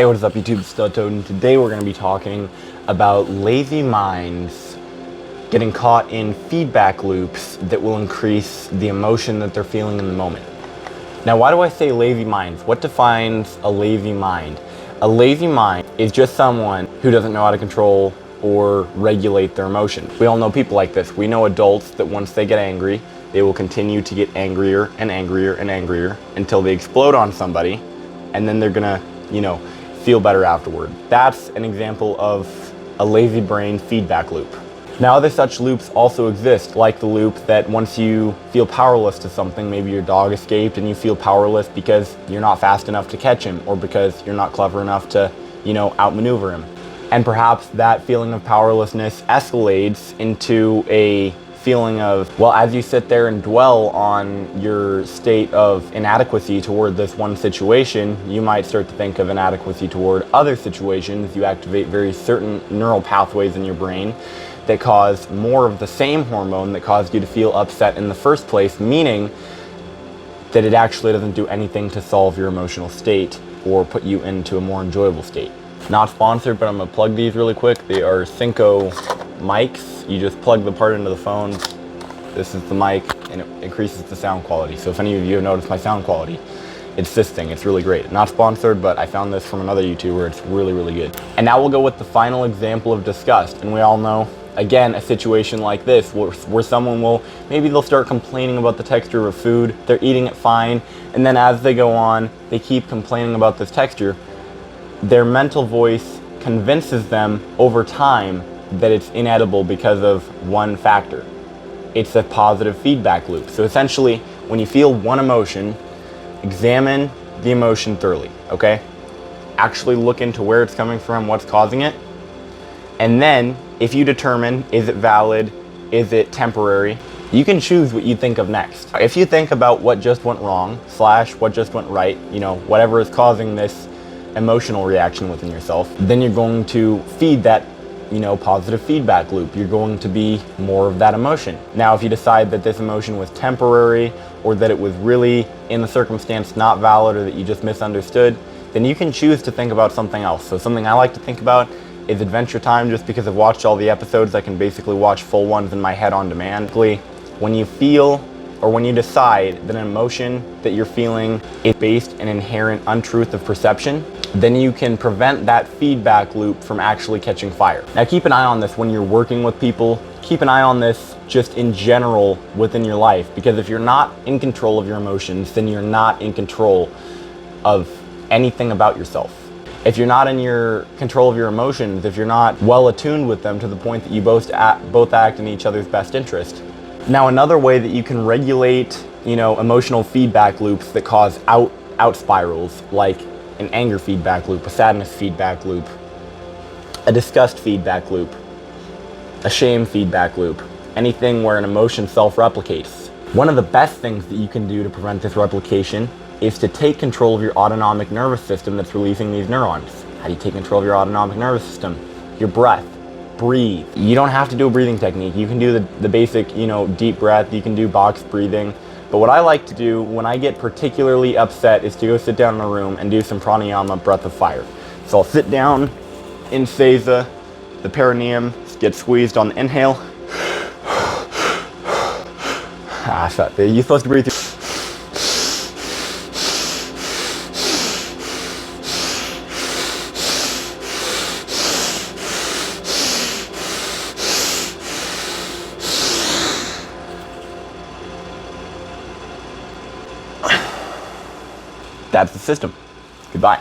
Hey, what is up YouTube, it's Stella-Jaz, and today we're going to be talking about lazy minds getting caught in feedback loops that will increase the emotion that they're feeling in the moment. Now, why do I say lazy minds? What defines a lazy mind? A lazy mind is just someone who doesn't know how to control or regulate their emotions. We all know people like this. We know adults that once they get angry, they will continue to get angrier and angrier and angrier until they explode on somebody, and then they're gonna, feel better afterward. That's an example of a lazy brain feedback loop. Now, other such loops also exist, like the loop that once you feel powerless to something, maybe your dog escaped and you feel powerless because you're not fast enough to catch him, or because you're not clever enough to, outmaneuver him. And perhaps that feeling of powerlessness escalates into a feeling of, well, as you sit there and dwell on your state of inadequacy toward this one situation, you might start to think of inadequacy toward other situations. You activate very certain neural pathways in your brain that cause more of the same hormone that caused you to feel upset in the first place, meaning that it actually doesn't do anything to solve your emotional state or put you into a more enjoyable state. Not sponsored, but I'm gonna plug these really quick. They are Cinco mics. You just plug the part into the phone. This is the mic, and it increases the sound quality. So if any of you have noticed my sound quality, it's this thing. It's really great. Not sponsored, but I found this from another YouTuber. It's really, really good. And now we'll go with the final example of disgust. And we all know, again, a situation like this where someone will, maybe they'll start complaining about the texture of food. They're eating it fine, and then as they go on, they keep complaining about this texture. Their mental voice convinces them over time that it's inedible because of one factor. It's a positive feedback loop. So essentially, when you feel one emotion, examine the emotion thoroughly, okay? Actually look into where it's coming from, what's causing it. And then, if you determine, is it valid, is it temporary, you can choose what you think of next. If you think about what just went wrong, / what just went right, whatever is causing this emotional reaction within yourself, then you're going to feed that positive feedback loop. You're going to be more of that emotion. Now, if you decide that this emotion was temporary, or that it was really in the circumstance not valid, or that you just misunderstood, then you can choose to think about something else. So something I like to think about is Adventure Time, just because I've watched all the episodes. I can basically watch full ones in my head on demand. When you feel, or when you decide that an emotion that you're feeling is based in inherent untruth of perception, then you can prevent that feedback loop from actually catching fire. Now, keep an eye on this when you're working with people. Keep an eye on this just in general within your life, because if you're not in control of your emotions, then you're not in control of anything about yourself. If you're not in your control of your emotions, if you're not well attuned with them to the point that you both act in each other's best interest. Now, another way that you can regulate, emotional feedback loops that cause out spirals, like an anger feedback loop, a sadness feedback loop, a disgust feedback loop, a shame feedback loop, anything where an emotion self-replicates. One of the best things that you can do to prevent this replication is to take control of your autonomic nervous system that's releasing these neurons. How do you take control of your autonomic nervous system? Your breath. Breathe. You don't have to do a breathing technique. You can do the basic, deep breath. You can do box breathing. But what I like to do when I get particularly upset is to go sit down in a room and do some pranayama, breath of fire. So I'll sit down in seiza, the perineum gets squeezed on the inhale. You're supposed to breathe through. That's the system. Goodbye.